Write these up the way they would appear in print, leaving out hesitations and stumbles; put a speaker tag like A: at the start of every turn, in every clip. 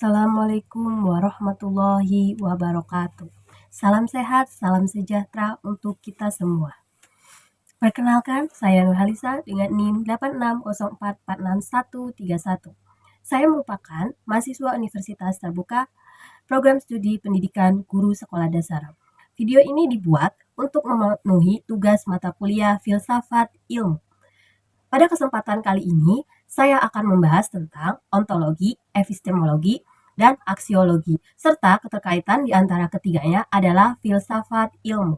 A: Assalamualaikum warahmatullahi wabarakatuh. Salam sehat, salam sejahtera untuk kita semua. Perkenalkan, saya Nurhalisa dengan NIM 8604463131. Saya merupakan mahasiswa Universitas Terbuka, Program Studi Pendidikan Guru Sekolah Dasar. Video ini dibuat untuk memenuhi tugas mata kuliah Filsafat Ilmu. Pada kesempatan kali ini, saya akan membahas tentang ontologi, epistemologi, dan aksiologi, serta keterkaitan di antara ketiganya adalah filsafat ilmu.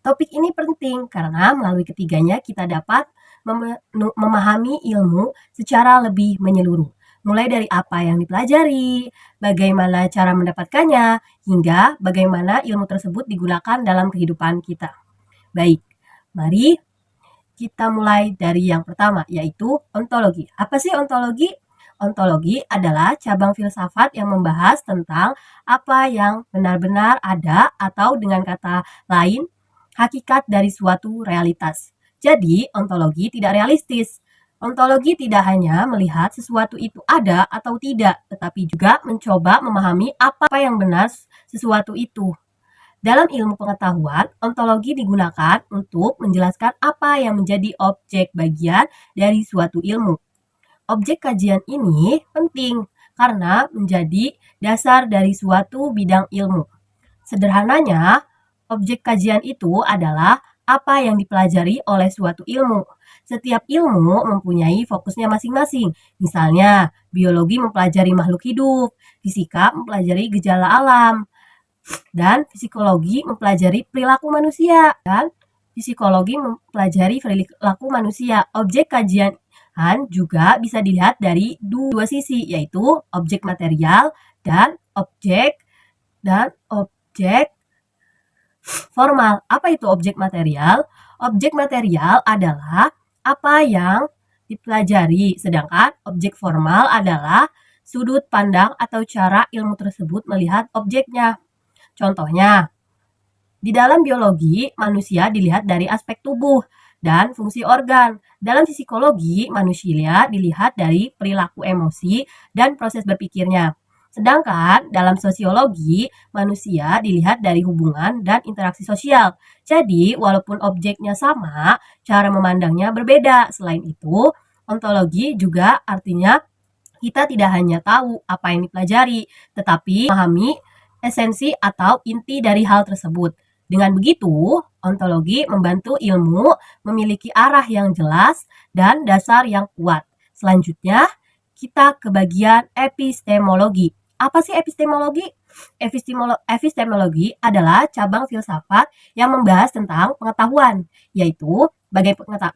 A: Topik ini penting karena melalui ketiganya kita dapat memahami ilmu secara lebih menyeluruh, mulai dari apa yang dipelajari, bagaimana cara mendapatkannya, hingga bagaimana ilmu tersebut digunakan dalam kehidupan kita. Baik, mari kita mulai dari yang pertama, yaitu ontologi. Apa sih ontologi? Ontologi adalah cabang filsafat yang membahas tentang apa yang benar-benar ada atau dengan kata lain, hakikat dari suatu realitas. Jadi, ontologi tidak realistis. Ontologi tidak hanya melihat sesuatu itu ada atau tidak, tetapi juga mencoba memahami apa yang benar sesuatu itu. Dalam ilmu pengetahuan, ontologi digunakan untuk menjelaskan apa yang menjadi objek bagian dari suatu ilmu. Objek kajian ini penting karena menjadi dasar dari suatu bidang ilmu. Sederhananya, objek kajian itu adalah apa yang dipelajari oleh suatu ilmu. Setiap ilmu mempunyai fokusnya masing-masing. Misalnya, biologi mempelajari makhluk hidup, fisika mempelajari gejala alam, dan psikologi mempelajari perilaku manusia, dan psikologi mempelajari perilaku manusia. Objek kajian juga bisa dilihat dari dua sisi, yaitu objek material dan objek formal. Apa itu objek material? Objek material adalah apa yang dipelajari, sedangkan objek formal adalah sudut pandang atau cara ilmu tersebut melihat objeknya. Contohnya, di dalam biologi, manusia dilihat dari aspek tubuh dan fungsi organ. Dalam psikologi, manusia dilihat dari perilaku emosi dan proses berpikirnya. Sedangkan dalam sosiologi, manusia dilihat dari hubungan dan interaksi sosial. Jadi, walaupun objeknya sama, cara memandangnya berbeda. Selain itu, ontologi juga artinya kita tidak hanya tahu apa yang dipelajari, tetapi memahami esensi atau inti dari hal tersebut. Dengan begitu, ontologi membantu ilmu memiliki arah yang jelas dan dasar yang kuat. Selanjutnya, kita ke bagian epistemologi. Apa sih epistemologi? Epistemologi adalah cabang filsafat yang membahas tentang pengetahuan, yaitu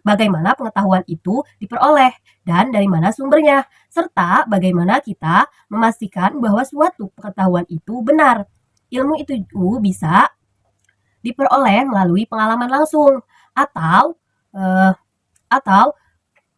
A: bagaimana pengetahuan itu diperoleh dan dari mana sumbernya, serta bagaimana kita memastikan bahwa suatu pengetahuan itu benar. Ilmu itu bisa diperoleh melalui pengalaman langsung atau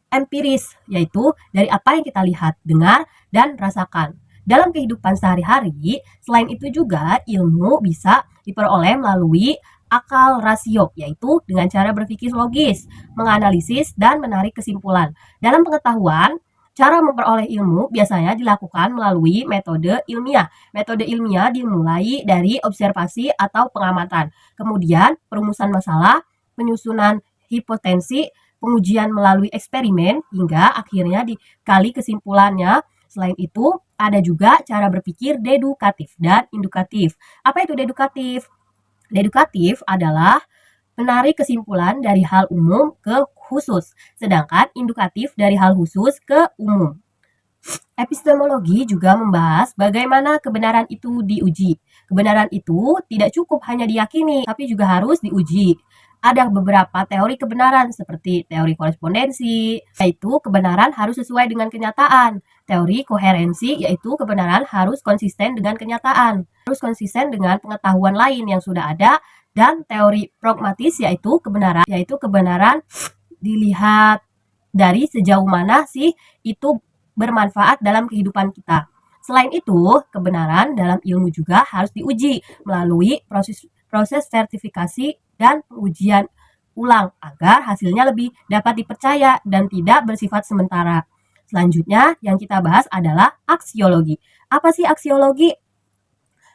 A: empiris, yaitu dari apa yang kita lihat, dengar, dan rasakan. Dalam kehidupan sehari-hari, selain itu juga ilmu bisa diperoleh melalui akal rasio, yaitu dengan cara berpikir logis, menganalisis, dan menarik kesimpulan. Dalam pengetahuan, cara memperoleh ilmu biasanya dilakukan melalui metode ilmiah. Metode ilmiah dimulai dari observasi atau pengamatan, kemudian perumusan masalah, penyusunan hipotesis, pengujian melalui eksperimen, hingga akhirnya dikali kesimpulannya. Selain itu, ada juga cara berpikir dedukatif dan indukatif. Apa itu dedukatif? Dedukatif adalah menarik kesimpulan dari hal umum ke khusus, sedangkan indukatif dari hal khusus ke umum. Epistemologi juga membahas bagaimana kebenaran itu diuji. Kebenaran itu tidak cukup hanya diyakini, tapi juga harus diuji. Ada beberapa teori kebenaran seperti teori korespondensi, yaitu kebenaran harus sesuai dengan kenyataan. Teori koherensi, yaitu kebenaran harus konsisten dengan kenyataan, harus konsisten dengan pengetahuan lain yang sudah ada. Dan teori pragmatis, yaitu kebenaran dilihat dari sejauh mana sih itu bermanfaat dalam kehidupan kita. Selain itu, kebenaran dalam ilmu juga harus diuji melalui proses sertifikasi dan pengujian ulang agar hasilnya lebih dapat dipercaya dan tidak bersifat sementara. Selanjutnya yang kita bahas adalah aksiologi. Apa sih aksiologi?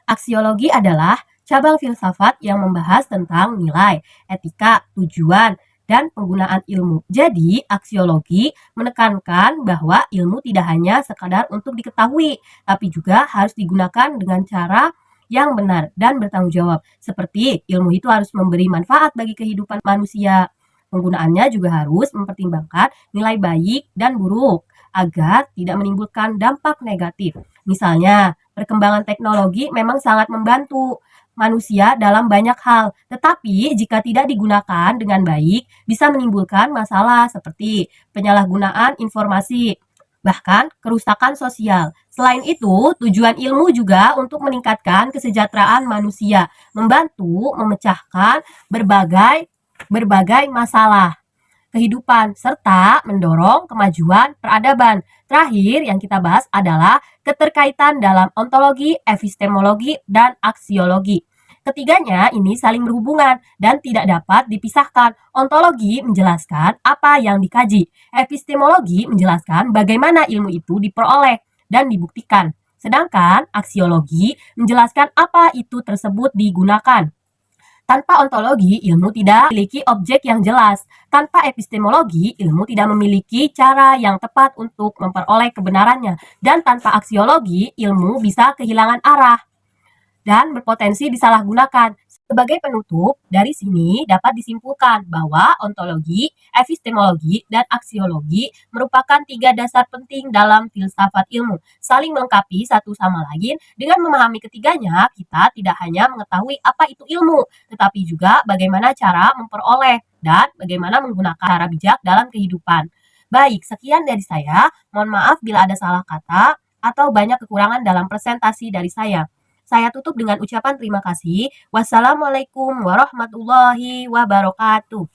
A: Aksiologi adalah cabang filsafat yang membahas tentang nilai, etika, tujuan, dan penggunaan ilmu. Jadi, aksiologi menekankan bahwa ilmu tidak hanya sekadar untuk diketahui, tapi juga harus digunakan dengan cara yang benar dan bertanggung jawab. Seperti ilmu itu harus memberi manfaat bagi kehidupan manusia. Penggunaannya juga harus mempertimbangkan nilai baik dan buruk agar tidak menimbulkan dampak negatif. Misalnya, perkembangan teknologi memang sangat membantu manusia dalam banyak hal, tetapi jika tidak digunakan dengan baik, bisa menimbulkan masalah seperti penyalahgunaan informasi, bahkan kerusakan sosial. Selain itu, tujuan ilmu juga untuk meningkatkan kesejahteraan manusia, membantu memecahkan berbagai masalah kehidupan, serta mendorong kemajuan peradaban. Terakhir yang kita bahas adalah keterkaitan dalam ontologi, epistemologi, dan aksiologi. Ketiganya ini saling berhubungan dan tidak dapat dipisahkan. Ontologi menjelaskan apa yang dikaji. Epistemologi menjelaskan bagaimana ilmu itu diperoleh dan dibuktikan. Sedangkan aksiologi menjelaskan apa itu tersebut digunakan. Tanpa ontologi, ilmu tidak memiliki objek yang jelas. Tanpa epistemologi, ilmu tidak memiliki cara yang tepat untuk memperoleh kebenarannya. Dan tanpa aksiologi, ilmu bisa kehilangan arah dan berpotensi disalahgunakan. Sebagai penutup, dari sini dapat disimpulkan bahwa ontologi, epistemologi, dan aksiologi merupakan 3 dasar penting dalam filsafat ilmu. Saling melengkapi satu sama lain. Dengan memahami ketiganya, kita tidak hanya mengetahui apa itu ilmu, tetapi juga bagaimana cara memperoleh dan bagaimana menggunakan cara bijak dalam kehidupan. Baik, sekian dari saya. Mohon maaf bila ada salah kata atau banyak kekurangan dalam presentasi dari saya. Saya tutup dengan ucapan terima kasih. Wassalamualaikum warahmatullahi wabarakatuh.